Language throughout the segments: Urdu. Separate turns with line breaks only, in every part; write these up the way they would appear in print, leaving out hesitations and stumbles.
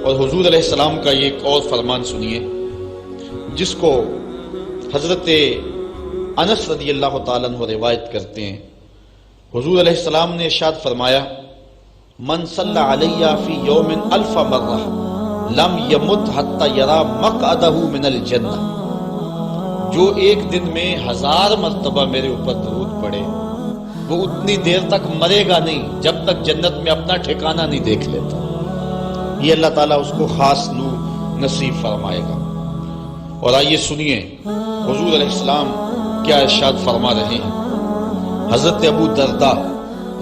اور حضور علیہ السلام کا یہ ایک اور فرمان سنیے جس کو حضرت انس رضی اللہ تعالیٰ عنہ روایت کرتے ہیں۔ حضور علیہ السلام نے ارشاد فرمایا، من صلی علیہ فی یوم الف مرہ لم یمت حتی یرا مقعدہ من الجنہ، جو ایک دن میں 1000 مرتبہ میرے اوپر درود پڑے وہ اتنی دیر تک مرے گا نہیں جب تک جنت میں اپنا ٹھکانہ نہیں دیکھ لیتا۔ یہ اللہ تعالیٰ اس کو خاص نور نصیب فرمائے گا۔ اور آئیے سنیے حضور علیہ السلام کیا ارشاد فرما رہے ہیں۔ حضرت ابو درداء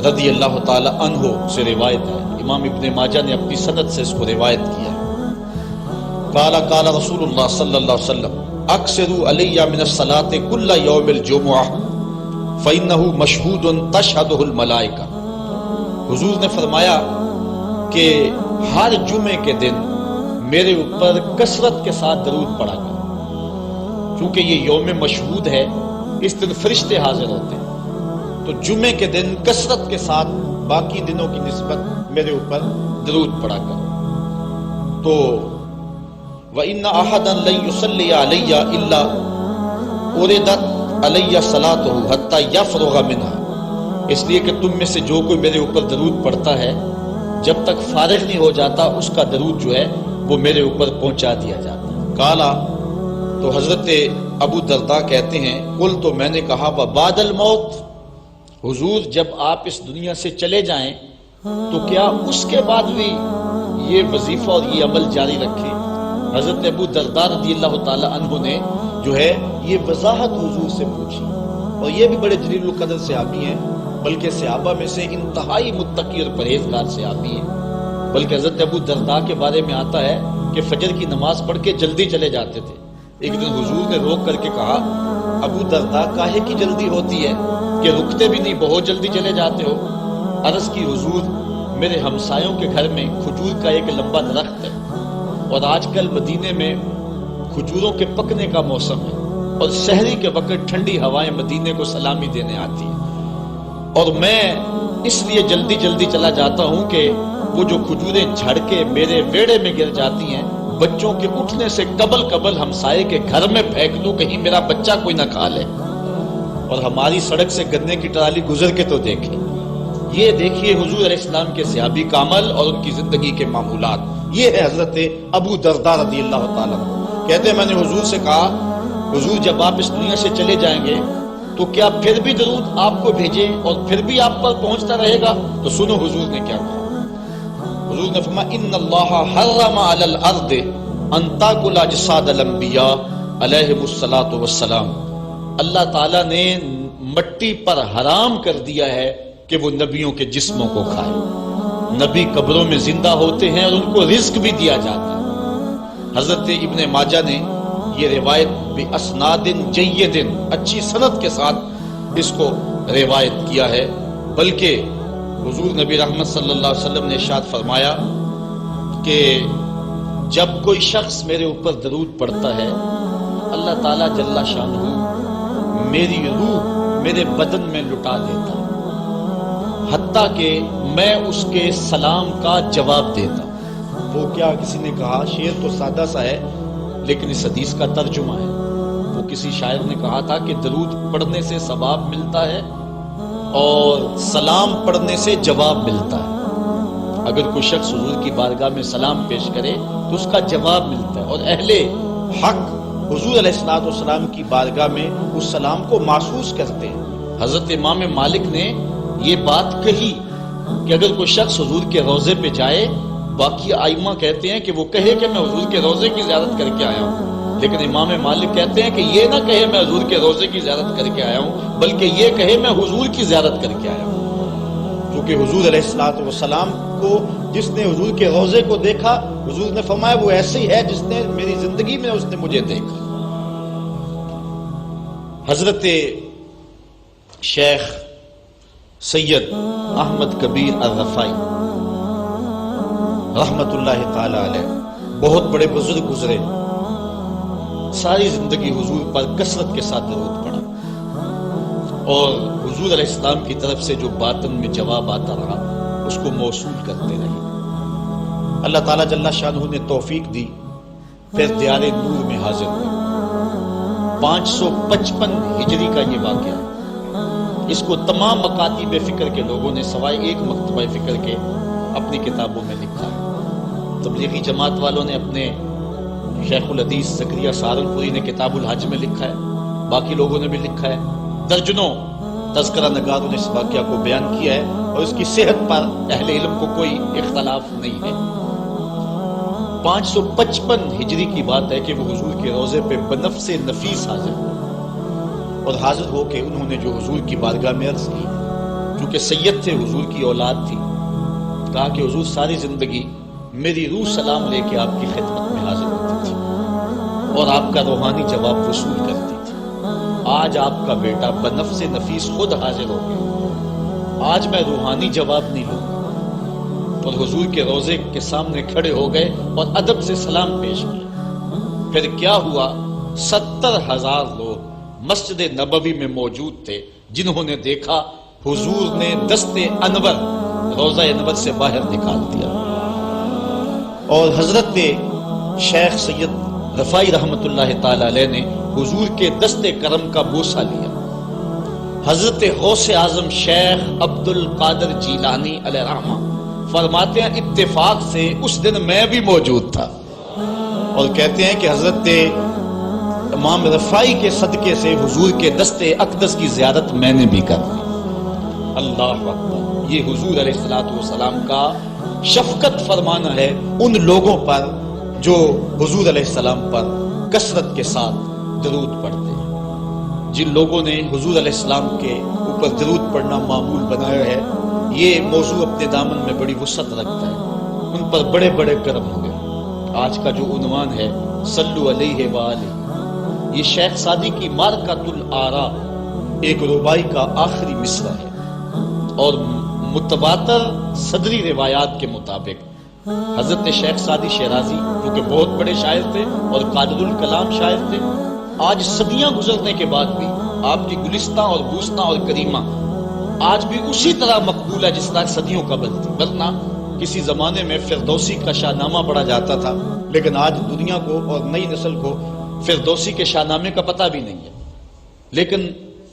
رضی اللہ تعالی عنہ سے روایت ہے، امام ابن ماجہ نے اپنی سند سے اس کو روایت کیا ہے۔ قال قال رسول اللہ صلی اللہ علیہ وسلم اکثروا علی من الصلاۃ کل یوم الجمعہ فإنہ مشہود تشہدہ الملائکہ۔ حضور نے فرمایا کہ ہر جمعے کے دن میرے اوپر کثرت کے ساتھ درود پڑھا کرو، چونکہ یہ یوم مشہود ہے، اس دن فرشتے حاضر ہوتے ہیں، تو جمعے کے دن کثرت کے ساتھ باقی دنوں کی نسبت میرے اوپر درود پڑھا کرو۔ تو وَإِنَّ أَحَدًا لَن يُصَلِّيَ عَلَيَّ إِلَّا أُرِدَتْ عَلَيَّ صَلَاتُهُ حَتَّى يَفْرُغَ مِنْهَا، اس لیے کہ تم میں سے جو کوئی میرے اوپر درود پڑھتا ہے جب تک فارغ نہیں ہو جاتا اس کا درود جو ہے وہ میرے اوپر پہنچا دیا جاتا ہے۔ کالا، تو حضرت ابو درداء کہتے ہیں قل، تو میں نے کہا وبعد الموت، حضور جب آپ اس دنیا سے چلے جائیں تو کیا اس کے بعد بھی یہ وظیفہ اور یہ عمل جاری رکھیں؟ حضرت ابو درداء رضی اللہ تعالی عنہ نے جو ہے یہ وضاحت حضور سے پوچھی، اور یہ بھی بڑے جلیل القدر صحابی ہیں، بلکہ صحابہ میں سے انتہائی متقی اور پرہیزگار صحابی ہیں۔ بلکہ حضرت ابو درداء کے بارے میں آتا ہے کہ فجر کی نماز پڑھ کے جلدی چلے جاتے تھے۔ ایک دن حضور نے روک کر کے کہا، ابو درداء کاہے کی جلدی ہوتی ہے کہ رکتے بھی نہیں، بہت جلدی چلے جاتے ہو؟ عرض کی حضور میرے ہمسایوں کے گھر میں کھجور کا ایک لمبا درخت ہے، اور آج کل مدینے میں کھجوروں کے پکنے کا موسم ہے، اور سحری کے وقت ٹھنڈی ہوائیں مدینے کو سلامی دینے آتی ہیں، اور میں اس لیے جلدی جلدی چلا جاتا ہوں کہ وہ جو کھجوریں جھڑ کے میرے ویڑے میں گر جاتی ہیں بچوں کے اٹھنے سے قبل ہمسائے کے گھر میں پھینک دوں، کہیں میرا بچہ کوئی نہ کھا لے۔ اور ہماری سڑک سے گنے کی ٹرالی گزر کے تو دیکھیں، یہ دیکھیے حضور علیہ السلام کے صحابی کا عمل اور ان کی زندگی کے معمولات۔ یہ ہے حضرت ابو درداء رضی اللہ تعالیٰ عنہ، کہتے ہیں میں نے حضور سے کہا، حضور جب آپ اس دنیا سے چلے جائیں گے تو کیا پھر بھی درود آپ کو بھیجے اور پھر بھی آپ پر پہنچتا رہے گا؟ تو سنو حضور نے کیا کہا۔ حضور نے فرمایا ان اللہ حرم علی الارض ان تاکل اجساد الانبیاء علیہم الصلاۃ والسلام، اللہ تعالیٰ نے مٹی پر حرام کر دیا ہے کہ وہ نبیوں کے جسموں کو کھائے۔ نبی قبروں میں زندہ ہوتے ہیں اور ان کو رزق بھی دیا جاتا ہے۔ حضرت ابن ماجہ نے یہ روایت باسناد جید، اچھی سند کے ساتھ اس کو روایت کیا ہے، بلکہ حضور نبی رحمت صلی اللہ علیہ وسلم نے ارشاد فرمایا کہ جب کوئی شخص میرے اوپر درود پڑھتا ہے اللہ تعالیٰ جل شانہ میری روح میرے بدن میں لٹا دیتا ہے، حتیٰ کہ میں اس کے سلام کا جواب دیتا ہوں۔ وہ کیا، کسی نے کہا، شعر تو سادہ سا ہے لیکن اس حدیث کا ترجمہ ہے۔ وہ کسی شاعر نے کہا تھا کہ درود پڑھنے سے ثواب ملتا ہے اور سلام پڑھنے سے جواب ملتا ہے۔ اگر کوئی شخص حضور کی بارگاہ میں سلام پیش کرے تو اس کا جواب ملتا ہے، اور اہل حق حضور علیہ السلام کی بارگاہ میں اس سلام کو محسوس کرتے ہیں۔ حضرت امام مالک نے یہ بات کہی کہ اگر کوئی شخص حضور کے روضے پہ جائے، باقی ائمہ کہتے ہیں کہ وہ کہے کہ میں حضور کے روضے کی زیارت کر کے آیا ہوں، لیکن امام مالک کہتے ہیں کہ یہ نہ کہے میں حضور کے روضے کی زیارت کر کے آیا ہوں، بلکہ یہ کہے میں حضور کی زیارت کر کے آیا ہوں، کیونکہ حضور علیہ السلام کو جس نے حضور کے روضے کو دیکھا، حضور نے فرمایا وہ ایسی ہے جس نے میری زندگی میں اس نے مجھے دیکھا۔ حضرت شیخ سید احمد کبیر الرفائی رحمت اللہ تعالی علیہ بہت بڑے بزرگ گزرے، ساری زندگی حضور پر کثرت کے ساتھ درود پڑھا، اور حضور علیہ السلام کی طرف سے جو باطن میں جواب آتا رہا اس کو موصول کرتے رہے۔ اللہ تعالیٰ جل شانہ نے توفیق دی، پھر دیار نور میں حاضر ہوئے۔ 555 ہجری کا یہ واقعہ، اس کو تمام مکاتب فکر کے لوگوں نے سوائے ایک مکتبہ فکر کے اپنی کتابوں میں لکھا ہے۔ تبلیغی جماعت والوں نے اپنے شیخ الحدیث زکریا سہارنپوری نے کتاب الحج میں لکھا ہے، باقی لوگوں نے بھی لکھا ہے، درجنوں تذکرہ نگاروں نے اس واقعہ کو بیان کیا ہے، اور اس کی صحت پر اہل علم کو کوئی اختلاف نہیں ہے۔ 555 ہجری کی بات ہے کہ وہ حضور کے روضے پہ بنفس نفیس حاضر ہوئے، اور حاضر ہو کے انہوں نے جو حضور کی بارگاہ میں عرض کی، چونکہ سید تھے، حضور کی اولاد تھی، کہا کہ حضور ساری زندگی میری روح سلام لے کے آپ کی خدمت میں حاضر ہوتی تھی اور آپ کا روحانی جواب وصول کرتی تھی۔ آج آپ کا بیٹا بنفس نفیس خود حاضر ہو گیا، آج میں روحانی جواب نہیں لوں گا۔ اور حضور کے روضے کے سامنے کھڑے ہو گئے اور ادب سے سلام پیش کیا۔ پھر کیا ہوا، 70,000 لوگ مسجد نبوی میں موجود تھے، جنہوں نے دیکھا حضور نے دست انور روضہ انور سے باہر نکال دیا، اور حضرت شیخ سید رفاعی رحمت اللہ تعالی علیہ نے حضور کے دست کرم کا بوسہ لیا۔ حضرت غوث اعظم شیخ عبد القادر جیلانی علیہ رحمہ فرماتے ہیں اتفاق سے اس دن میں بھی موجود تھا، اور کہتے ہیں کہ حضرت امام رفاعی کے صدقے سے حضور کے دست اقدس کی زیارت میں نے بھی کر لی۔ اللہ اکبر، یہ حضور علیہ السلام کا شفقت فرمانا ہے ان لوگوں پر جو حضور علیہ السلام پر کثرت کے ساتھ درود پڑھتے ہیں۔ جن لوگوں نے حضور علیہ السلام کے اوپر درود پڑھنا معمول بنایا ہے، یہ موضوع اپنے دامن میں بڑی وسعت رکھتا ہے، ان پر بڑے بڑے کرم ہو گئے۔ آج کا جو عنوان ہے صلو علیہ وآلہ، یہ شیخ سعدی کی مارکۃ الآراء ایک ربائی کا آخری مصرع ہے، اور متواتر صدری روایات کے مطابق حضرت شیخ سعدی شیرازی، جو کہ بہت بڑے شاعر تھے اور قادر الکلام شاعر تھے، آج صدیاں گزرنے کے بعد بھی آپ کی گلستہ اور بوستہ اور کریمہ آج بھی اسی طرح مقبول ہے جس طرح صدیوں قبل تھی۔ ورنہ کسی زمانے میں فردوسی کا شاہ نامہ پڑھا جاتا تھا، لیکن آج دنیا کو اور نئی نسل کو فردوسی کے شاہ نامے کا پتہ بھی نہیں ہے۔ لیکن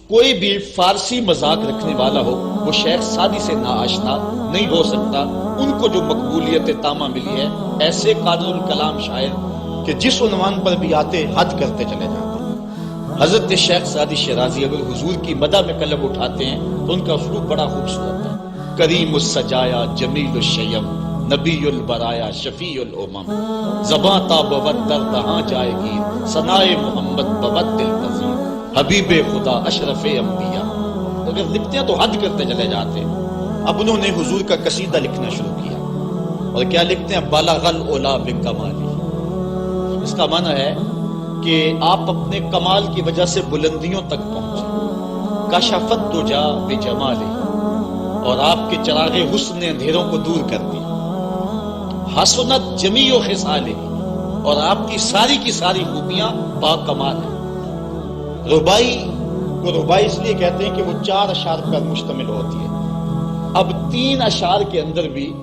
کوئی بھی فارسی مذاق رکھنے والا ہو، وہ شیخ سعدی سے ناآشنا نہیں ہو سکتا۔ ان کو جو مقبولیت تامہ ملی ہے، ایسے قادر الکلام شاعر کہ جس عنوان پر بھی آتے حد کرتے چلے جاتے۔ حضرت شیخ سعدی شیرازی اگر حضور کی مدح میں قلم اٹھاتے ہیں تو ان کا اسلوب بڑا خوبصورت ہے۔ کریم السجایا جمیل الشیم نبی البرایا شفیع الامم، زباں تا بود در دہاں جائے گی ثنائے محمد بود دل پذیر، حبیب خدا اشرف انبیاء۔ اگر لکھتے ہیں تو حد کرتے چلے جاتے ہیں۔ اب انہوں نے حضور کا قصیدہ لکھنا شروع کیا، اور کیا لکھتے ہیں، بالغ العلا بکمالی۔ اس کا معنی ہے کہ آپ اپنے کمال کی وجہ سے بلندیوں تک پہنچے، کشفت دجا بجمالہ، اور آپ کے چراغ حسن نے اندھیروں کو دور کر دیا، حسنت جمیع خصالہ، اور آپ کی ساری خوبیاں با کمال ہیں۔ ربائی کو ربائی اس لیے کہتے ہیں کہ وہ 4 اشعار پر مشتمل ہوتی ہے۔ اب 3 اشعار کے اندر بھی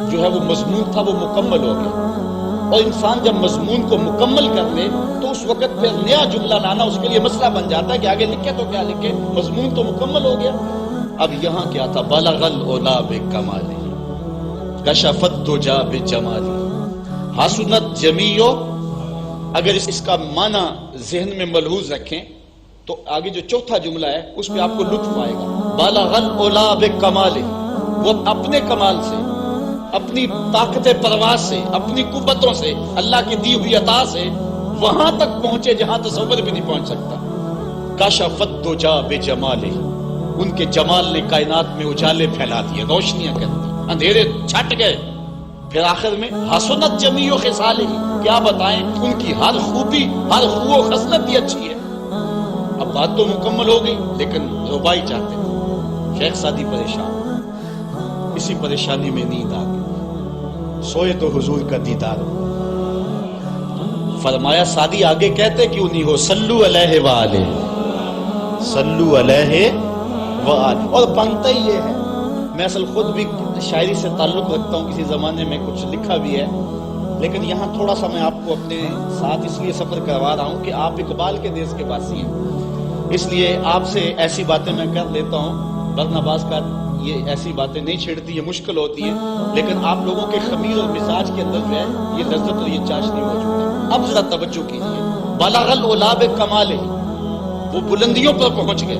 جو ہے وہ مضمون تھا، وہ مکمل ہو گیا، اور انسان جب مضمون کو مکمل کر لے تو اس وقت پھر نیا جملہ لانا اس کے لیے مسئلہ بن جاتا ہے کہ آگے لکھے تو کیا لکھے، مضمون تو مکمل ہو گیا۔ اب یہاں کیا تھا، بالغ العلا بکمالہ، کشفت دجا بجمالہ، حسنت جمیع۔ اگر اس کا معنی ذہن میں ملحوظ رکھیں تو آگے جو چوتھا جملہ ہے اس پہ آپ کو لطف آئے گا۔ بالغ العلا بکمالہ، وہ اپنے کمال سے، اپنی طاقت پرواز سے، اپنی قوتوں سے، اللہ کی دی ہوئی عطا سے وہاں تک پہنچے جہاں تصور بھی نہیں پہنچ سکتا۔ کشفت دجا بجمالہ، ان کے جمال نے کائنات میں اجالے پھیلا دیے، روشنیاں کر دی، اندھیرے چھٹ گئے۔ پھر آخر میں حسنت جمیع خصالہ، کیا بتائیں، ان کی ہر خوبی، ہر خو و خصلت ہی اچھی ہے۔ اب بات تو مکمل ہو گئی، لیکن ربائی چاہتے تھے۔ شیخ سعدی پریشان، اسی پریشانی میں نیند آ گئی، سوئے تو حضور کا دیدار ہو۔ فرمایا سعدی آگے کہتے کیوں نہیں ہو، صلو علیہ وآلہ، صلو علیہ وآلہ۔ اور بنتا ہی یہ ہے، میں اصل خود بھی شاعری سے تعلق رکھتا ہوں، کسی زمانے میں کچھ لکھا بھی ہے، لیکن یہاں تھوڑا سا میں آپ کو اپنے ساتھ اس لیے سفر کروا رہا ہوں کہ آپ اقبال کے دیس کے باسی ہیں، اس لیے آپ سے ایسی باتیں میں کر لیتا ہوں، ورنہ بعض کا یہ ایسی باتیں نہیں چھیڑتی، یہ مشکل ہوتی ہے، لیکن آپ لوگوں کے خمیر اور مزاج کے اندر جو ہے یہ لذت اور یہ چاشنی موجود ہے۔ اب ذرا توجہ کیجیے، بلغ العلا بکمالہ، وہ بلندیوں پر پہنچ گئے،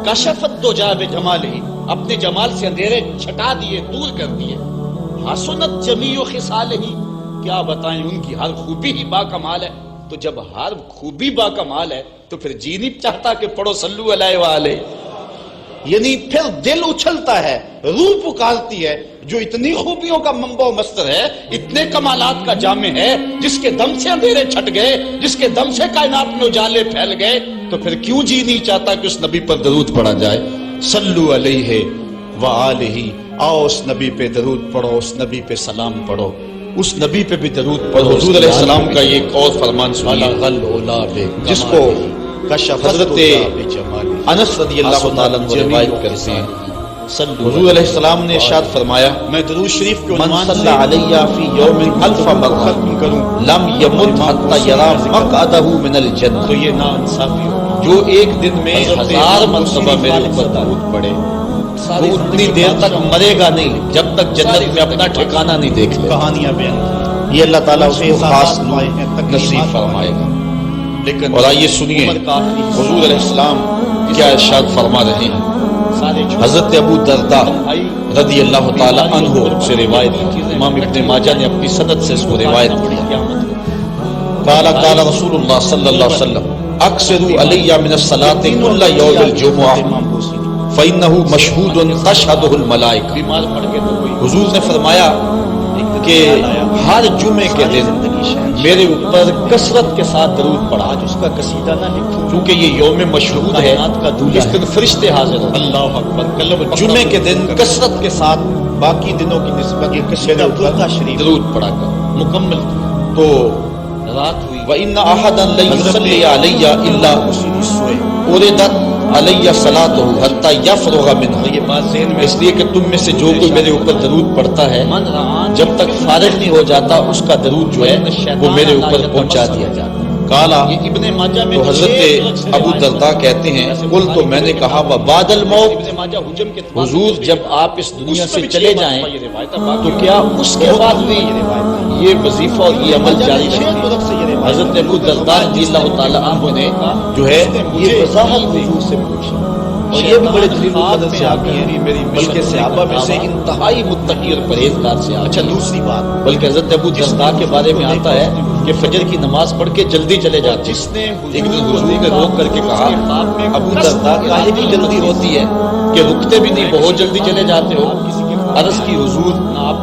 کشفت دجا بجمالہ، اپنے جمال سے اندھیرے چھٹا دیے، دور کر دیے، حسنت جمیع خصالہ، کیا بتائیں ان کی ہر خوبی ہی با کمال ہے۔ تو جب ہر خوبی با کمال ہے تو پھر جی نہیں چاہتا کہ پڑھو صلو علیہ وآلہ، یعنی پھر دل اچھلتا ہے، روح پکارتی ہے، جو اتنی خوبیوں کا منبع و مصدر ہے، اتنے کمالات کا جامع ہے، جس کے دم سے اندھیرے چھٹ گئے، جس کے دم سے کائنات میں اجالے پھیل گئے، تو پھر کیوں جی نہیں چاہتا کہ اس نبی پر درود پڑھا جائے؟ صلو علیہ وآلہ، آؤ اس نبی پہ درود پڑھو، اس نبی پہ سلام پڑھو، اس نبی پہ بھی درود پڑھو۔ حضور علیہ السلام کا یہ ایک اور فرمان سنیے جس کو حضرت انس رضی اللہ تعالیٰ عنہ روایت کرتے ہیں، حضور علیہ السلام نے ارشاد فرمایا، میں درود شریف کے عنوان سے من صلی علیہ فی یوم الف مرہ لم یمت حتی یرا مقعدہ من الجنہ، تو یہ ناانصافی ہو، جو ایک دن میں 1000 مرتبہ میرے اوپر درود پڑھے وہ اتنی دیر تک مرے گا نہیں جب تک جنت میں اپنا ٹھکانہ نہیں دیکھ لے۔ کہانیاں بیان، یہ اللہ تعالیٰ اسے خاص نصیب فرمائے گا۔ لیکن اور آئیے سنیے حضور علیہ السلام کیا ارشاد فرما رہے ہیں۔ حضرت ابو درداء رضی اللہ تعالی عنہ سے روایت ہے، امام ابن ماجہ نے اپنی سند سے اس کو روایت کیا، قال قال رسول اللہ صلی اللہ علیہ وسلم اکثروا علی من الصلاۃ کل یوم الجمعہ فإنه مشہود تشہدہ الملائکہ، حضور نے فرمایا کہ ہر جمعے کے دن میرے اوپر کثرت کے ساتھ درود پڑھا، آج اس کا قصیدہ نہ لکھوں کیونکہ یہ یوم مشہود ہے، اس دن فرشتے حاضر ہیں، اللہ اکبر، جمعے کے دن کثرت کے ساتھ باقی دنوں کی نسبت یہ قصیدہ درود پڑھا کر مکمل۔ تو رات ہوئی، وَإِنَّ أَحَدًا لَن يُصَلِّيَ عَلَيَّ إِلَّا أُرِدَتْ علیہ صلاۃہ حتی یفرغ منہ، یہ بات ذہن میں اس لیے کہ تم میں سے جو کوئی میرے اوپر درود پڑھتا ہے جب تک فارغ نہیں ہو جاتا اس کا درود جو ہے وہ میرے اوپر پہنچا دیا جاتا۔ قالا، تو حضرت ابو درداء کہتے ہیں قل، تو میں نے کہا وبعد الموت، حضور جب آپ اس دنیا سے چلے جائیں تو کیا اس کے بعد بھی یہ وظیفہ اور یہ عمل جاری رکھیں؟ حضرت ابو درداء رضی اللہ تعالی عنہ نے جو ہے یہ وضاحت حضور سے پوچھی، اور یہ بھی بڑے دلیل و قدر سے آگے ہیں، بلکہ صحابہ میں سے انتہائی متقی اور پرہیزگار سے آگے۔ اچھا دوسری بات، بلکہ حضرت ابو درداء کے بارے میں آتا ہے کہ فجر کی نماز پڑھ کے جلدی چلے جاتے، جس نے ایک دن حضور نے روک کر کے کہا ابو درداء کاہے کی جلدی ہوتی ہے کہ رکتے بھی نہیں، بہت جلدی چلے جاتے ہو؟ عرض کی حضور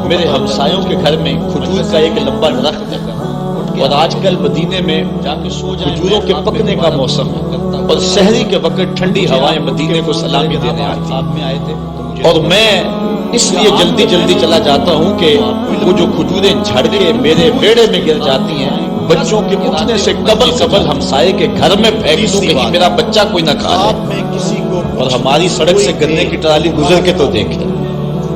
میرے ہمسایوں کے گھر میں کھجور کا ایک لمبا درخت ہے، اور آج کل مدینے میں کھجوروں کے پکنے کا موسم ہے، اور سحری کے وقت ٹھنڈی ہوائیں مدینے کو سلامی دینے آئی تھی، اور میں اس لیے جلدی جلدی چلا جاتا ہوں کہ وہ جو کھجوریں جھڑ کے میرے بیڑے میں گر جاتی ہیں، بچوں کے اٹھنے سے قبل ہمسائے کے گھر میں پھینک دوں کہیں میرا بچہ کوئی نہ کھا لے، اور ہماری سڑک سے گنے کی ٹرالی گزر کے تو دیکھے۔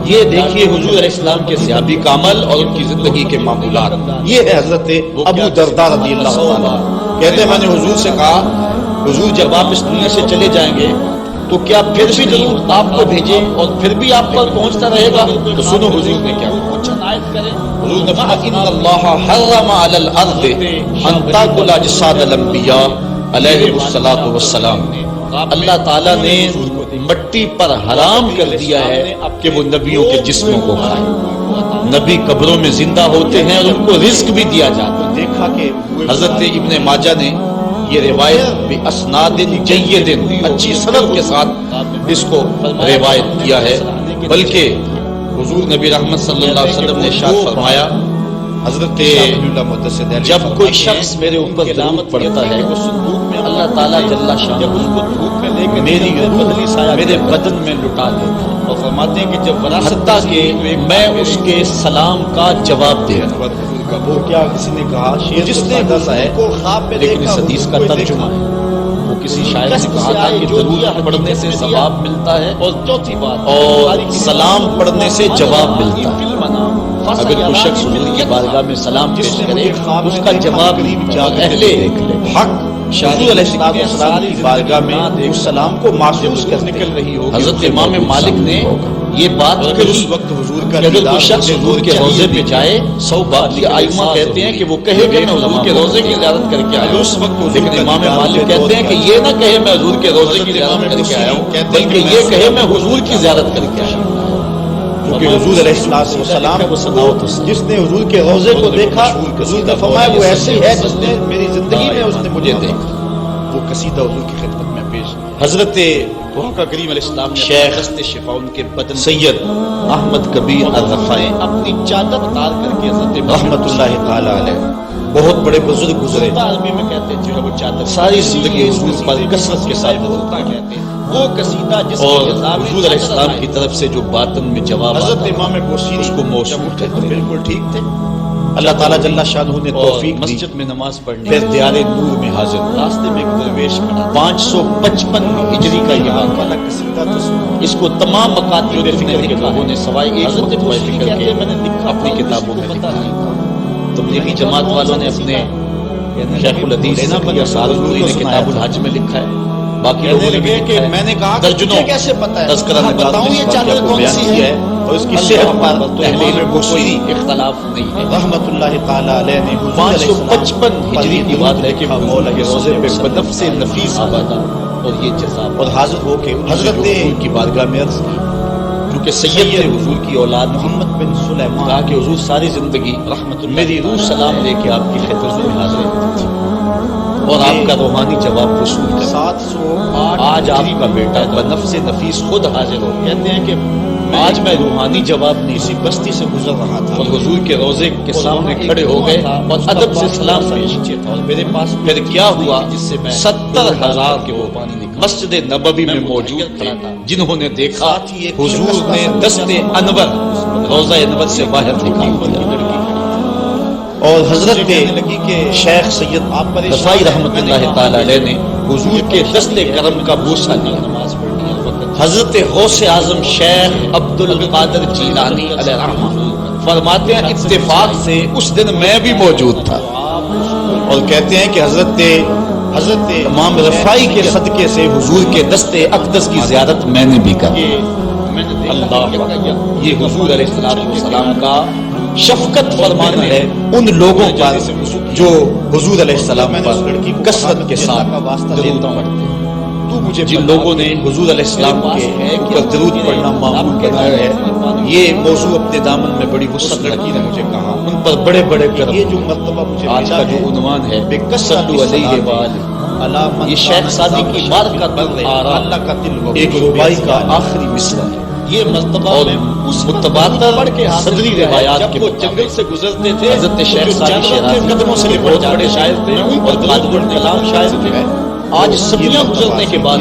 یہ دیکھیے حضور علیہ السلام کے صحابی کا عمل اور ان کی زندگی کے معمولات، یہ ہے حضرت ابو درداء رضی اللہ عنہ کہتے ہیں میں نے حضور سے کہا حضور جب آپ اس دنیا سے چلے جائیں گے تو کیا پھر بھی ضرور آپ کو بھیجیں اور پھر بھی آپ پر پہنچتا رہے گا؟ تو سنو حضور نے کیا حضور نے فرمایا ان اللہ حرم علی الارض ان تاکل اجساد الانبیاء علیہ الصلوۃ والسلام، اللہ تعالیٰ نے مٹی پر حرام کر دیا ہے کہ وہ نبیوں کے جسموں کو کھائیں، نبی قبروں میں زندہ ہوتے ہیں اور ان کو رزق بھی دیا جاتا ہے۔ دیکھا کہ حضرت ابن ماجہ نے یہ روایت باسناد جید اچھی سند کے ساتھ اس کو روایت کیا ہے، بلکہ حضور نبی رحمت صلی اللہ علیہ وسلم نے ارشاد فرمایا حضرت جب کوئی شخص میرے اوپر درود پڑھتا ہے اللہ تعالیٰ جل شانہ میری روح میرے بدن میں لٹا دیتا ہے، اور فرماتے ہیں کہ جب حتیٰ کہ میں اس کے سلام کا جواب دیتا ہوں۔ وہ کیا کسی نے کہا جس نے ہے لیکن اس حدیث کا ترجمہ ہے، وہ
کسی شاعر نے کہا تھا کہ درود پڑھنے سے ثواب ملتا ہے،
اور چوتھی بات
اور سلام پڑھنے سے جواب ملتا ہے۔ اگر کوئی شخص حضور کی بارگاہ میں سلام پیش کرے اس کا جواب اہل
حق حضور علیہ السلام کی بارگاہ میں اس سلام کو محسوس کرنے
نکل رہی ہو۔ حضرت امام مالک نے یہ بات کہی
اس وقت حضور کا
کہ اگر کوئی شخص حضور کے روزے پہ جائے، 100 بات یہ ائمہ کہتے ہیں کہ وہ کہے کہ میں حضور کے روزے کی زیارت کر کے آیا ہوں،
اس وقت
لیکن امام مالک کہتے ہیں کہ یہ نہ کہے میں حضور کے روزے کی زیارت کر کے آیا ہوں، بلکہ یہ کہے میں حضور کی زیارت کر کے آیا ہوں،
کیونکہ حضور علیہ السلام
وہ سناؤ تو
جس نے حضور کے روزے کو دیکھا، حضور نے فرمایا وہ ایسی ہے جس نے میری زندگی میں اس نے مجھے دیکھا۔ وہ قصیدہ حضور کی خدمت میں پیش حضرت
آقا کریم علیہ السلام نے
شیخ
دست شفا ان کے بدن
سید احمد کبیر الرفاعی
اپنی چادر اتار کر کے حضرت
رحمت اللہ تعالی علیہ بہت بڑے بزرگ گزرے،
عربی میں کہتے ہیں جو ہے وہ چادر
ساری زندگی حضور پر کثرت کے ساتھ
ہوتا کہتے ہیں وہ قصیدہ جس
اور
کے جزا میں
حضور علیہ السلام کی طرف سے جو باطن میں جواب
حضرت
آتا
امام بوسیری
اس کو موصول کہتے ہیں۔
بالکل ٹھیک تھے،
اللہ تعالیٰ جل شانہ نے
اور
توفیق دی،
مسجد میں نماز پڑھنے
پھر دیار نور میں حاضر ہوا۔
راستے میں ایک درویش کھڑا
555 ہجری کا یہ واقعہ،
والا قصیدہ تو سنو۔
اس کو تمام مکاتب فکر کے لوگوں نے سوائے ایک
حضرت
مکتبہ
بوسیری
فکر
کہتے
کے
ہیں میں نے لکھا
اپنی کتابوں میں
پتہ
لکھا۔
نہیں تھا۔
تبلیغی جماعت والوں نے اپنے شیخ الحدیث زکریا سالوری نے کتاب الحج میں لکھا ہے، باقی لوگوں نے بھی لکھا ہے۔
میں نے کہا
درجنوں
تجھے کیسے پتا ہے؟
تذکرہ
ہاں،
نگار
بتاؤں
نے
یہ
اس
چادر
واقعہ کو
کون
بیان
سی
کیا
ہے؟
ہے اور اس کی
اللہ
صحت پر
تو
اہل
امام
علم کو کوئی
اختلاف نہیں ہے۔
رحمت اللہ تعالی علیہ نے 555 ہجری کی بات ہے کہ مولا کے روزے پہ بنفس نفیس آبادا
اور یہ جزا
اور حاضر ہو کے حضرت حضور کی بارگاہ میں عرض کی، کیونکہ سید نے حضور کی اولاد محمد بن سلیمان کہا کہ حضور ساری زندگی رحمت میری روح سلام لے کے آپ کی خدمت میں حاضر ہوتی تھی اور آپ کا روحانی جواب وصول کر
708
آج آپ کا بیٹا بنفس نفیس خود حاضر ہو،
کہتے ہیں کہ
آج میں روحانی جواب نہیں
کسی بستی سے گزر رہا تھا
اور حضور کے روزے کے سامنے کھڑے ہو گئے اور ادب سے سلام پیش کیا
اور میرے پاس
پھر کیا ہوا؟
جس سے میں
70,000
کے وہ پانی نکلا
مسجد نبوی میں موجود تھے جنہوں نے دیکھا حضور نے دست انور روزہ انور سے باہر نکال دیا اور حضرت
لگی کہ
شیخ سید
آپ
رفاعی رحمت اللہ تعالی علیہ نے حضور کے دست کرم کا بوسہ لیا۔
نماز پڑھنی ہے وقت
حضرت غوث اعظم شیخ عبد القادر جیلانی علیہ رحمہ فرماتے ہیں اتفاق سے اس دن میں بھی موجود تھا اور کہتے ہیں کہ حضرت امام رفاعی کے صدقے سے حضور کے دست اقدس کی زیارت میں نے بھی کی۔
میں نے
اللہ یہ حضور علیہ السلام کا شفقت فرمانا ہے ان لوگوں پر جو حضور علیہ السلام پر کثرت کے ساتھ درود پڑھتے ہیں۔ جن لوگوں نے حضور علیہ السلام کے اوپر درود پڑھنا معمول بنایا ہے، یہ موضوع اپنے دامن میں بڑی وسعت لڑکی نے مجھے کہا، ان پر بڑے بڑے کرم۔
یہ جو مرتبہ مجھے
آج کا جو عنوان ہے صلو علیہ وآلہ، یہ شیخ سعدی کی بارکۃ
اللہ کا دل
ایک ربائی کا آخری مصرع ہے۔
یہ مرتبہ
اور
میں اس
متبادل
پڑھ کے حاصل
صدری
کیا ہے
روایات
جب
کے
وہ
مطابق
جنگل سے گزرتے تھے
حضرت شیخ
جو
سعدی
جانوروں کے
شیرازی
قدموں سے لپٹ
بہت
جاتے
بڑے شاعر تھے اور قادر الکلام شاعر تھے۔ آج صدیاں گزرنے کے بعد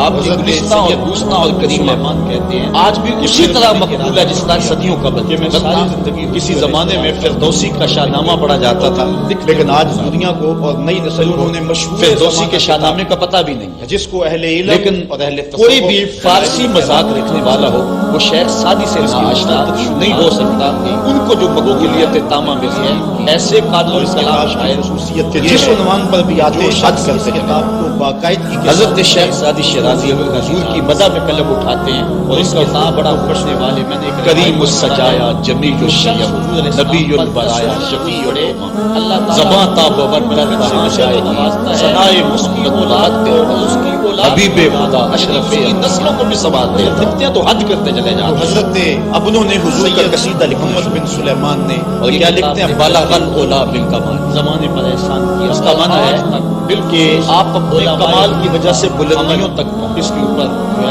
آپ کی گلستہ اور گوسنا اور کریم
کہتے ہیں
آج بھی اسی طرح مقبول ہے جس طرح صدیوں کا بدلتا۔ کسی زمانے میں فردوسی کا شاہ نامہ پڑھا جاتا تھا، لیکن آج دنیا کو اور نئی نسل کو فردوسی کے شاہ نامے کا پتہ بھی نہیں ہے،
جس کو اہل علم
لیکن
اور اہل
کوئی بھی فارسی مذاق رکھنے والا ہو وہ شیخ سعدی سے ناآشنا نہیں ہو سکتا۔ ان کو جو مقبولیت تامہ ملی ہے، ایسے قادر الکلام شاعر جس عنوان پر بھی آتے شاد کرتے ہیں،
کو باقاعدگی کے
حضرت شیخ سعدی شیرازی حضور کی مدح میں قلم اٹھاتے ہیں اور اس کا نام بڑا پڑھنے والے میں نے کریم السجایا جمیل الشیم نبی البرایا شفیع
اللہ
زباں تاب و برکت بہاں جائے ثنائے مثبت بات حبیب خدا اشرف نسلوں کو بھی سنبھالتے ہیں، لکھتے ہیں تو حد کرتے چلے جاتے ہیں۔
حضرت
ابنوں نے حضور کا قصیدہ لکھا
محمد بن سلیمان نے
اور کیا لکھتے ہیں بالغ الاولا بالکمال، زمانے پر احسان کیا۔ اس کا معنی ہے بلکہ آپ اپنے کمال کی وجہ سے بلندیوں تک اس کے اوپر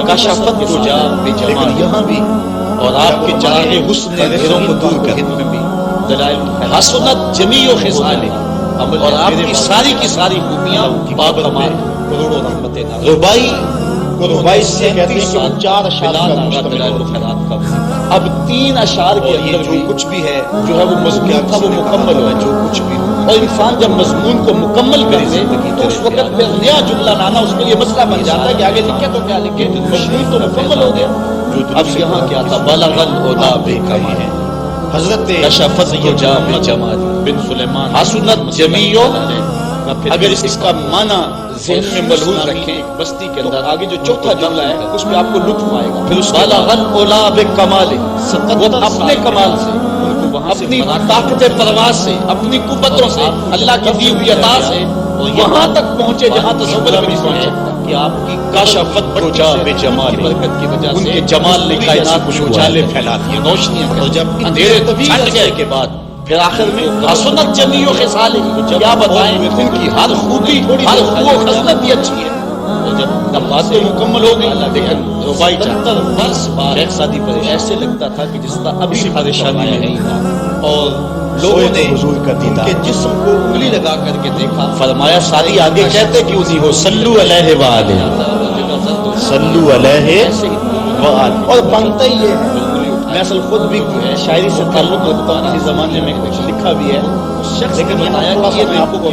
کشافت کو جا بے
لیکن
جمال
یہاں بھی
اور آپ کے چراغ حسن نے دھیروں کو دور کر
میں بھی
دلائل حسنت جمیع و خصال اور آپ کی ساری خوبیاں باب کمال
کروڑوں رحمتیں نازل
ربائی سے
کہتے ہیں کہ وہ 4 اشعار کا
دلائل
مشتمل
و
ہوتا ہے۔
خیرات کا اب 3 اشعار کے
اور یہ
اندر
جو
بھی
کچھ بھی ہے
جو ہے وہ مضمون تھا وہ مکمل ہوا جو کچھ بھی
اور انسان جب مضمون کو مکمل کر دے تو اس وقت پھر نیا جملہ لانا اس کے لیے مسئلہ بن جاتا ہے کہ آگے لکھے تو کیا لکھے، مضمون تو مکمل ہو گیا۔ اب یہاں کیا تھا، بلغ العلا بکمال
حضرت
کشفت الدجا بجمال
بن سلیمان
حسنت جمیع، اگر اس کا معنی ذہن میں ملحوظ رکھیں
بستی کے
تو
اندر
آگے جو چوتھا جملہ ہے اس میں آپ کو لطف آئے گا۔
پھر اس کے
بلغ العلا بکمال، وہ اپنے کمال سے، اپنی طاقت پرواز سے، اپنی قوتوں سے، اللہ کی دی ہوئی عطا سے وہاں تک پہنچے جہاں تصور بھی نہیں پہنچ سکتا کہ آپ کی کاشفت الدجا بجمال،
کی برکت کی وجہ
ان
سے
کے جمال نے کائنات کو
اجالے پھیلا دیے،
روشنیاں
اور جب
اندھیرے چھٹ گئے کے بعد پھر آخر میں حسنت جمیع خصال، کیا بتائیں ان کی ہر خوبی، ہر خوب و خصلت بھی اچھی ہے۔ اور جب باتیں مکمل ہو گئی لیکن ربائی 70 برس بعد
شیخ سادی پریشان
ایسے لگتا تھا کہ جس طرح ابھی
پریشانی میں نہیں تھا،
اور
لوگوں نے
حضور کا
ان
دیدار
کے جسم کو انگلی لگا کر کے دیکھا،
فرمایا ساری آگے کہتے کیوں نہیں ہو، صلو علیہ وآلہ، صلو علیہ وآلہ، اور بنتا ہی یہ ہے۔ میں اصل خود بھی شاعری سے تعلق رکھتا ہوں، اس زمانے میں کچھ لکھا بھی ہے، لیکن بتایا کہ یہ آپ کو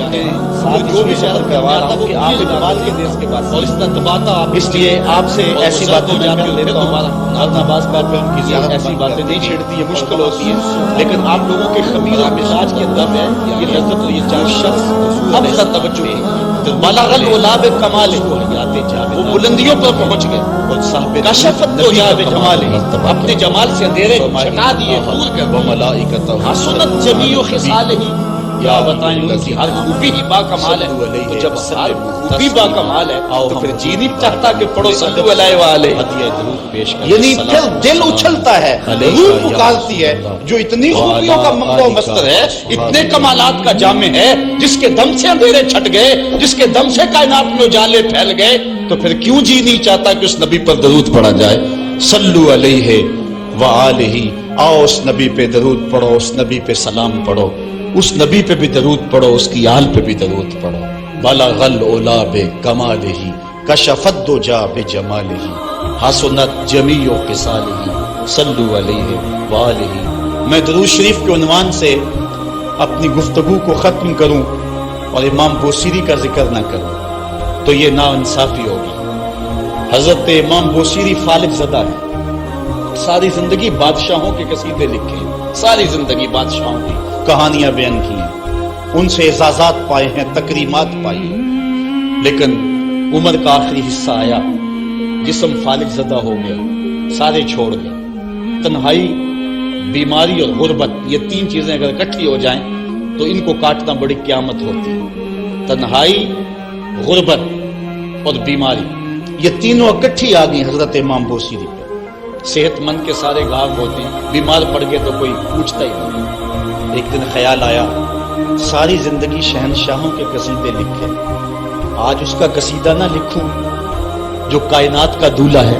جو بھی شعر کروا رہا ہوں کہ آپ اقبال کے دیس کے بعد اور اس طرح دباتا آپ، اس لیے آپ سے ایسی باتیں میں کر لیتا ہوں، ورنہ بعض بات پہ ان کی ایسی باتیں نہیں چھڑتی ہے، مشکل ہوتی ہے، لیکن آپ لوگوں کے خمیر اور مزاج کے اندر ہے یہ لذت اور یہ چار شخص اب سر توجہ بلغ العلا بکمال، وہ بلندیوں پر پہنچ گئے اور صاحب کشفت الدجا بجمال، اپنے جمال سے اندھیرے چھٹا دیے، دور کر
وملائکتہ
حسنت جمیع خصالہ، یا بتائیں ان کی ہر خوبی ہی با کمال ہے۔ تو جب ہر خوبی با کمال ہے تو پھر جی نہیں چاہتا کہ پڑھو صلو علیہ وآلہ،
ہدیہ درود پیش کر،
یعنی پھر دل اچھلتا ہے، روح پکارتی ہے، جو اتنی خوبیوں کا منبع و مصدر ہے، اتنے کمالات کا جامع ہے، جس کے دم سے اندھیرے چھٹ گئے، جس کے دم سے کائنات میں اجالے پھیل گئے، تو پھر کیوں جی نہیں چاہتا کہ اس نبی پر درود پڑھا جائے؟ صلو علیہ وآلہ، آؤ اس نبی پہ درود پڑھو، اس نبی پہ سلام پڑھو، اس نبی پہ بھی درود پڑھو، اس کی آل پہ بھی درود پڑھو۔ بلغ العلا بکمالہ کشفت الدجا بجمالہ حسنت جمیع خصالہ صلو علیہ وآلہ۔ میں درود شریف کے عنوان سے اپنی گفتگو کو ختم کروں اور امام بوصیری کا ذکر نہ کروں تو یہ ناانصافی ہوگی۔ حضرت امام بوصیری فالق زدہ ہے، ساری زندگی بادشاہوں کے قصیدے لکھے ہیں، ساری زندگی بادشاہوں کی کہانیاں بیان کی ہیں، ان سے اعزازات پائے ہیں، تکریمات پائی ہیں، لیکن عمر کا آخری حصہ آیا، جسم فالق زدہ ہو گیا، سارے چھوڑ گئے، تنہائی، بیماری اور غربت، یہ تین چیزیں اگر اکٹھی ہو جائیں تو ان کو کاٹنا بڑی قیامت ہوتی ہے۔ تنہائی، غربت اور بیماری، یہ تینوں اکٹھی آ گئی حضرت امام بوصیری پہ۔ صحت مند کے سارے گھاؤ ہوتے ہیں، بیمار پڑ گئے تو کوئی پوچھتا ہی نہیں۔ ایک دن خیال آیا ساری زندگی شہنشاہوں کے قصیدے لکھے، آج اس کا قصیدہ نہ لکھوں جو کائنات کا دولہ ہے۔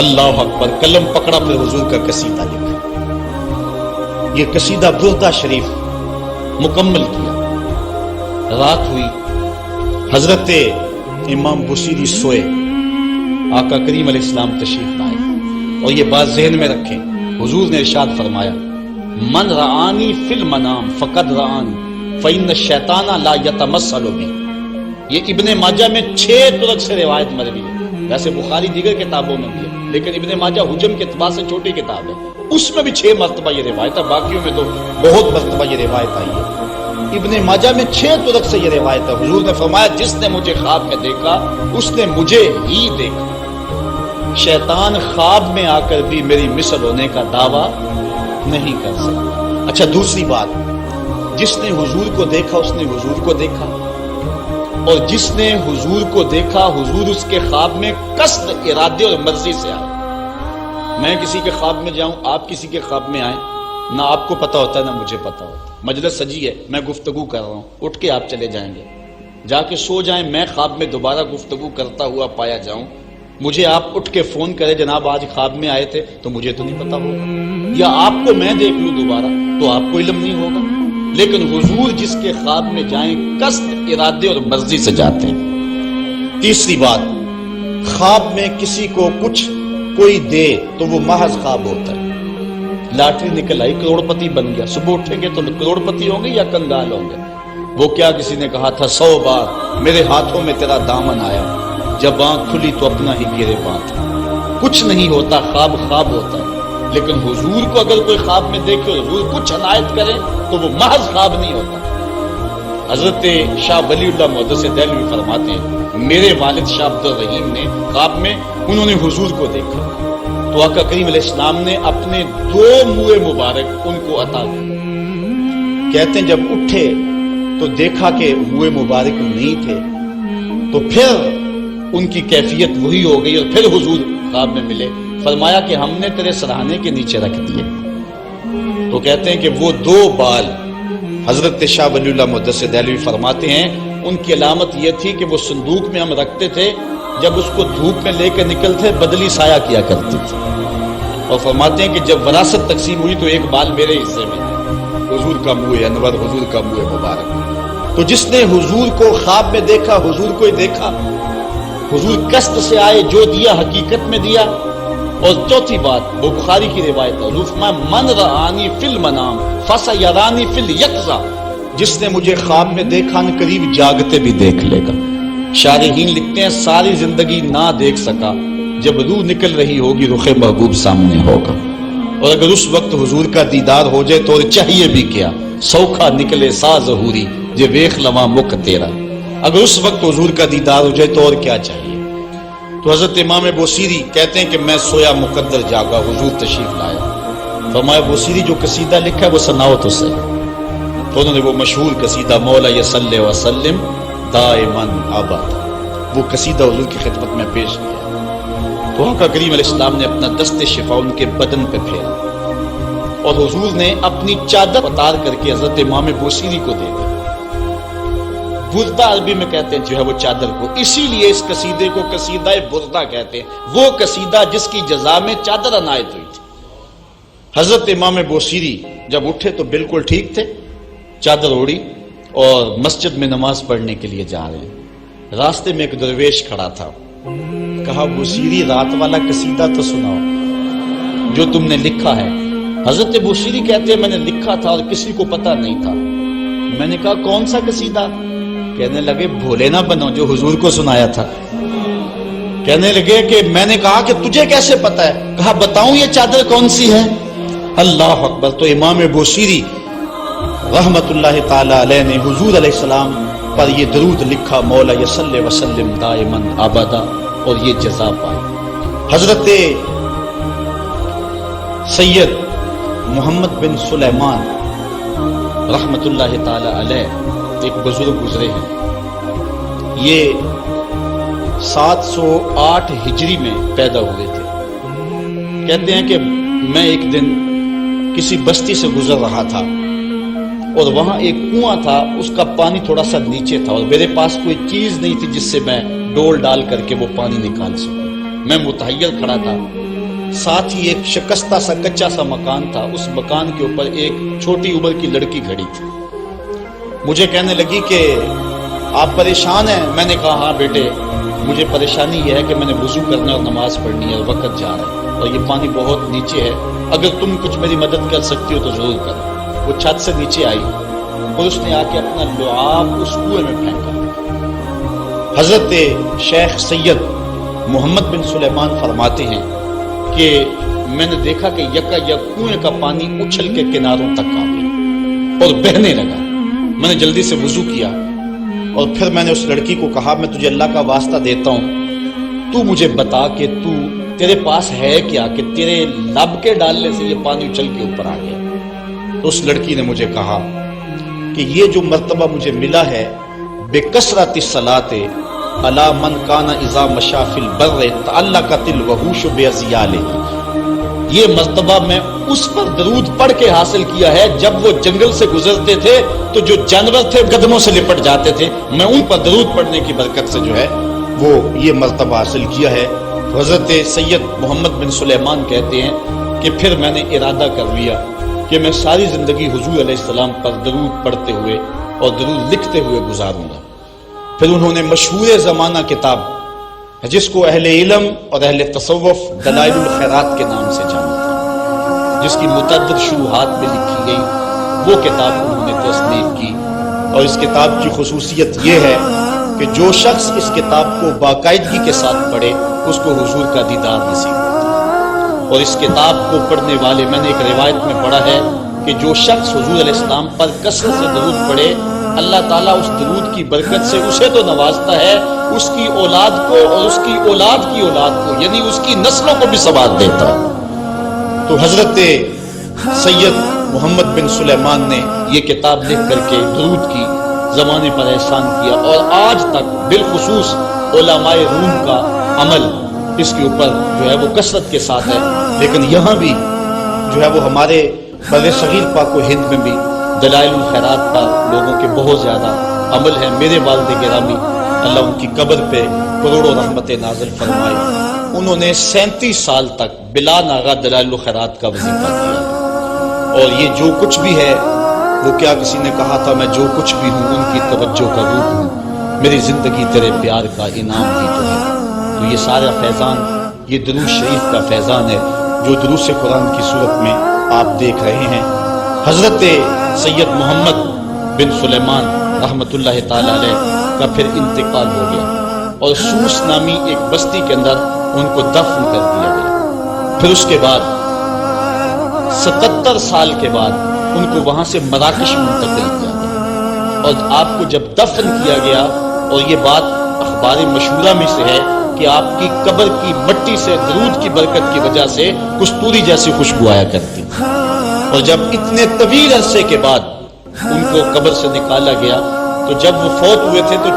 اللہ اکبر، قلم پکڑا، پھر حضور کا قصیدہ لکھا۔ یہ قصیدہ بردہ شریف مکمل کیا۔ رات ہوئی، حضرت امام بوصیری سوئے، آقا کریم علیہ السلام تشریف لائے، اور یہ بات ذہن میں رکھیں، حضور نے ارشاد فرمایا من رآنی فی المنام فقد رآنی فإن الشیطان لا یتمثل بی۔ یہ ابن ماجہ میں 6 طرق سے روایت مروی ہے، ویسے بخاری دیگر کتابوں میں بھی ہے، لیکن ابن ماجہ حجم کے اعتبار سے چھوٹی کتاب ہے، اس میں بھی 6 مرتبہ یہ روایت ہے، باقیوں میں تو بہت مرتبہ یہ روایت آئی ہے۔ ابن ماجہ میں 6 طرق سے یہ روایت ہے۔ حضور نے فرمایا جس نے مجھے خواب میں دیکھا اس نے مجھے ہی دیکھا، شیطان خواب میں آ کر بھی میری مثل ہونے کا دعویٰ نہیں کر سکتا۔ اچھا دوسری بات، جس نے حضور کو دیکھا اس نے حضور کو دیکھا، اور جس نے حضور کو دیکھا حضور اس کے خواب میں قصد، ارادے اور مرضی سے آئے۔ میں کسی کے خواب میں جاؤں، آپ کسی کے خواب میں آئیں، نہ آپ کو پتا ہوتا ہے نہ مجھے پتا ہوتا، مجلس سجی ہے، میں گفتگو کر رہا ہوں، اٹھ کے آپ چلے جائیں گے، جا کے سو جائیں، میں خواب میں دوبارہ گفتگو کرتا ہوا پایا جاؤں، مجھے آپ اٹھ کے فون کرے جناب آج خواب میں آئے تھے، تو مجھے تو نہیں پتا ہوگا، یا آپ کو میں دیکھ لوں دوبارہ تو آپ کو علم نہیں ہوگا، لیکن حضور جس کے خواب میں جائیں قصد، ارادے اور مرضی سے جاتے ہیں۔ تیسری بات، خواب میں کسی کو کچھ کوئی دے تو وہ محض خواب ہوتا ہے، لاٹری نکل آئی، کروڑپتی بن گیا، صبح اٹھیں گے تو کروڑپتی ہوں گے یا کنگال ہوں گے؟ وہ کیا کسی نے کہا تھا 100 بار میرے ہاتھوں میں تیرا دامن آیا، جب آنکھ کھلی تو اپنا ہی گریباں تھا۔ کچھ نہیں ہوتا، خواب خواب ہوتا ہے، لیکن حضور کو اگر کوئی خواب میں دیکھے، حضور کچھ عنایت کرے تو وہ محض خواب نہیں ہوتا۔ حضرت شاہ ولی اللہ محدث دہلوی فرماتے ہیں میرے والد شاہ عبد الرحیم نے خواب میں انہوں نے حضور کو دیکھا تو آقا کریم علیہ السلام نے اپنے 2 منہ مبارک ان کو عطا کیے۔ کہتے ہیں جب اٹھے تو دیکھا کہ منہ مبارک نہیں تھے، تو پھر ان کی کیفیت وہی ہو گئی اور پھر حضور خواب میں ملے، فرمایا کہ ہم نے تیرے سرہانے کے نیچے رکھ دیے۔ تو کہتے ہیں کہ وہ 2 بال حضرت شاہ ولی اللہ محدث دہلوی فرماتے ہیں ان کی علامت یہ تھی کہ وہ صندوق میں ہم رکھتے تھے، جب اس کو دھوپ میں لے کے نکلتے بدلی سایہ کیا کرتی تھی، اور فرماتے ہیں کہ جب وراثت تقسیم ہوئی تو 1 بال میرے حصے میں، حضور کا منہ انور، حضور کا منہ مبارک۔ تو جس نے حضور کو خواب میں دیکھا، حضور کو ہی دیکھا، حضور قصد سے آئے، جو دیا حقیقت میں دیا۔ اور چوتھی بات وہ بخاری کی روایت ہے، حضور فرمایا من رآنی فی المنام فسیرانی فی الیقظہ، جس نے مجھے خواب میں دیکھا نہ قریب جاگتے بھی دیکھ لے گا۔ شارحین لکھتے ہیں ساری زندگی نہ دیکھ سکا، جب روح نکل رہی ہوگی رخ محبوب سامنے ہوگا، اور اگر اس وقت حضور کا دیدار ہو جائے تو چاہیے بھی کیا، سوکھا نکلے سا ظہوری جے ویخ لواں مکھ تیرا، اگر اس وقت حضور کا دیدار ہو جائے تو اور کیا چاہیے۔ تو حضرت امام بوصیری کہتے ہیں کہ میں سویا مقدر جاگا، حضور تشریف لایا۔ فرمایا بوصیری جو قصیدہ لکھا ہے وہ سناؤ تو صحیح۔ تو انہوں نے وہ مشہور قصیدہ مولا یصلی وسلم دائما ابدا، وہ قصیدہ حضور کی خدمت میں پیش کیا۔ تو آقا کریم علیہ السلام نے اپنا دست شفا ان کے بدن پہ پھیرا، اور حضور نے اپنی چادر اتار کر کے حضرت امام بوصیری کو دے دی۔ بردہ عربی میں کہتے ہیں جو ہے وہ چادر کو، اسی لیے اس قصیدے کو قصیدہ بردہ کہتے ہیں، وہ قصیدہ جس کی جزا میں چادر عنایت ہوئی تھی۔ حضرت امام بوصیری جب اٹھے تو بالکل ٹھیک تھے، چادر اوڑی اور مسجد میں نماز پڑھنے کے لیے جا رہے ہیں۔ راستے میں ایک درویش کھڑا تھا، کہا بوصیری رات والا قصیدہ تو سناؤ جو تم نے لکھا ہے۔ حضرت بوصیری کہتے ہیں میں نے لکھا تھا اور کسی کو پتہ نہیں تھا۔ میں نے کہا کون سا قصیدہ؟ کہنے لگے بھولے نہ بنو جو حضور کو سنایا تھا۔ کہنے لگے کہ میں نے کہا کہ تجھے کیسے پتا ہے؟ کہا بتاؤں یہ چادر کون سی ہے؟ اللہ اکبر! تو امام بوصیری رحمت اللہ تعالی علیہ نے حضور علیہ السلام پر یہ درود لکھا مولا یصلی وسلم دائما ابدا، اور یہ جزا پائی۔ حضرت سید محمد بن سلیمان رحمت اللہ تعالی علیہ ایک بزرگ گزرے ہیں، یہ 708 ہجری میں پیدا ہوئے تھے۔ کہتے ہیں کہ میں ایک دن کسی بستی سے گزر رہا تھا اور وہاں ایک کنواں تھا، اس کا پانی تھوڑا سا نیچے تھا، اور میرے پاس کوئی چیز نہیں تھی جس سے میں ڈول ڈال کر کے وہ پانی نکال سکوں۔ میں متحیر کھڑا تھا، ساتھ ہی ایک شکستہ سا کچا سا مکان تھا، اس مکان کے اوپر ایک چھوٹی عمر کی لڑکی کھڑی تھی۔ مجھے کہنے لگی کہ آپ پریشان ہیں؟ میں نے کہا ہاں بیٹے، مجھے پریشانی یہ ہے کہ میں نے وضو کرنا ہے اور نماز پڑھنی ہے اور وقت جا رہا ہے اور یہ پانی بہت نیچے ہے، اگر تم کچھ میری مدد کر سکتی ہو تو ضرور کرو۔ وہ چھت سے نیچے آئی اور اس نے آ کے اپنا لعاب اس کنویں میں پھینکا۔ حضرت شیخ سید محمد بن سلیمان فرماتے ہیں کہ میں نے دیکھا کہ یکا یک کنویں کا پانی اچھل کے کناروں تک آ گیا اور بہنے لگا۔ میں نے جلدی سے وضو کیا اور پھر میں نے اس لڑکی کو کہا میں تجھے اللہ کا واسطہ دیتا ہوں، تو مجھے بتا کہ تیرے پاس ہے کیا کہ تیرے لب کے ڈالنے سے یہ پانی اچھل کے اوپر آ گیا۔ تو اس لڑکی نے مجھے کہا کہ یہ جو مرتبہ مجھے ملا ہے بکثرت الصلاۃ علی من کان اذا مشى فی البر تعلقت الوحوش باذیالہ، یہ مرتبہ میں اس پر درود پڑھ کے حاصل کیا ہے جب وہ جنگل سے گزرتے تھے تو جو جانور تھے قدموں سے لپٹ جاتے تھے، میں ان پر درود پڑھنے کی برکت سے جو ہے وہ یہ مرتبہ حاصل کیا ہے۔ حضرت سید محمد بن سلیمان کہتے ہیں کہ پھر میں نے ارادہ کر لیا کہ میں ساری زندگی حضور علیہ السلام پر درود پڑھتے ہوئے اور درود لکھتے ہوئے گزاروں گا۔ پھر انہوں نے مشہور زمانہ کتاب جس کو اہل علم اور اہل تصوف دلائل الخیرات کے نام سے جانا،
جس کی متعدد شروحات میں لکھی گئی، وہ کتاب انہوں نے تصنیف کی۔ اور اس کتاب کی خصوصیت یہ ہے کہ جو شخص اس کتاب کو باقاعدگی کے ساتھ پڑھے اس کو حضور کا دیدار نصیب ہوتا ہے۔ اور اس کتاب کو پڑھنے والے، میں نے ایک روایت میں پڑھا ہے کہ جو شخص حضور علیہ السلام پر کثرت سے درود پڑھے، اللہ تعالیٰ اس درود کی برکت سے اسے تو نوازتا ہے، اس کی اولاد کو اور اس کی اولاد کی اولاد کو، یعنی اس کی نسلوں کو بھی ثواب دیتا ہے۔ تو حضرت سید محمد بن سلیمان نے یہ کتاب لکھ کر کے درود کی زمانے پر احسان کیا، اور آج تک بالخصوص علماء روم کا عمل اس کے اوپر جو ہے وہ کثرت کے ساتھ ہے۔ لیکن یہاں بھی جو ہے وہ ہمارے بر صغیر پاک و ہند میں بھی دلائل الخیرات پر لوگوں کے بہت زیادہ عمل ہے۔ میرے والد گرامی اللہ ان کی قبر پہ کروڑوں رحمت نازل فرمائے، انہوں نے 37 سال تک بلا ناغہ دلائل الخیرات کا وظیفہ کیا، اور یہ جو کچھ بھی ہے وہ کیا کسی نے کہا تھا میں جو کچھ بھی ہوں ان کی توجہ کا روپ ہوں، میری زندگی تیرے پیار کا انعام ہی تو ہے۔ تو یہ سارا فیضان یہ درود شریف کا فیضان ہے جو دروس قرآن کی صورت میں آپ دیکھ رہے ہیں۔ حضرت سید محمد بن سلیمان رحمۃ اللہ تعالی علیہ کا پھر انتقال ہو گیا، اور سوس نامی ایک بستی کے اندر ان کو دفن کر دیا گیا۔ پھر اس کے بعد 77 سال کے بعد ان کو وہاں سے مراکش منتقل کیا گیا، اور آپ کو جب دفن کیا گیا، اور یہ بات اخبار مشہورہ میں سے ہے کہ آپ کی قبر کی مٹی سے درود کی برکت کی وجہ سے کستوری جیسی خوشبو آیا کرتی، اور جب اتنے طویل عرصے کے بعد ان کو قبر سے نکالا گیا تو جب وہ فوت ہوئے تھے تو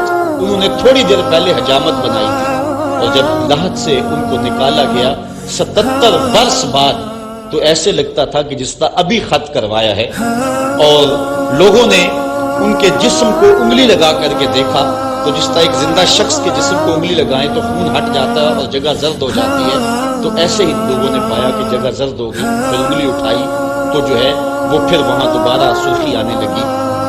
انہوں نے تھوڑی دیر پہلے حجامت بنائی تھی، اور جب لحد سے ان کو نکالا گیا 77 برس بعد تو ایسے لگتا تھا کہ جس طرح ابھی خط کروایا ہے، اور لوگوں نے ان کے جسم کو انگلی لگا کر کے دیکھا تو جس طرح ایک زندہ شخص کے جسم کو انگلی لگائیں تو خون ہٹ جاتا ہے اور جگہ زرد ہو جاتی ہے، تو ایسے ہی لوگوں نے پایا کہ جگہ زرد ہو گئی، پھر انگلی اٹھائی تو جو ہے وہ پھر وہاں دوبارہ سرخی آنے لگی،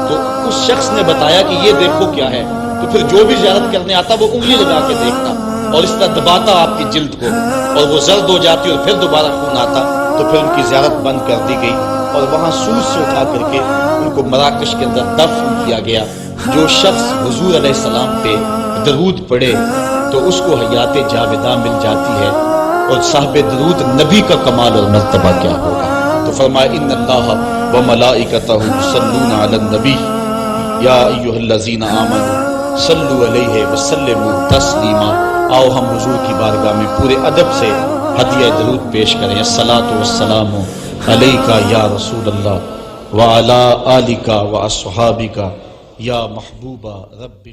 تو اس شخص نے بتایا کہ یہ دیکھو کیا ہے، تو پھر جو بھی زیارت کرنے آتا وہ انگلی لگا کے دیکھتا اور اس طرح دباتا آپ کی جلد کو، اور وہ زرد ہو جاتی اور پھر دوبارہ خون آتا، تو پھر ان کی زیارت بند کر دی گئی، اور وہاں سوس سے اٹھا کر کے ان کو مراکش کے اندر دفن کیا گیا۔ جو شخص حضور علیہ السلام پہ درود پڑھے تو اس کو حیات جاوداں مل جاتی ہے، اور صاحب درود نبی کا کمال اور مرتبہ کیا ہوگا۔ تو فرمایا ان اللہ وملائکتہ یصلون علی النبی یا ایھا الذین آمنوا صلوا علیہ وسلموا تسلیما۔ آؤ ہم حضور کی بارگاہ میں پورے ادب سے ہدیہ درود پیش کریں۔ الصلاۃ والسلام علیک یا رسول اللہ وعلی آلک واصحابک یا محبوب رب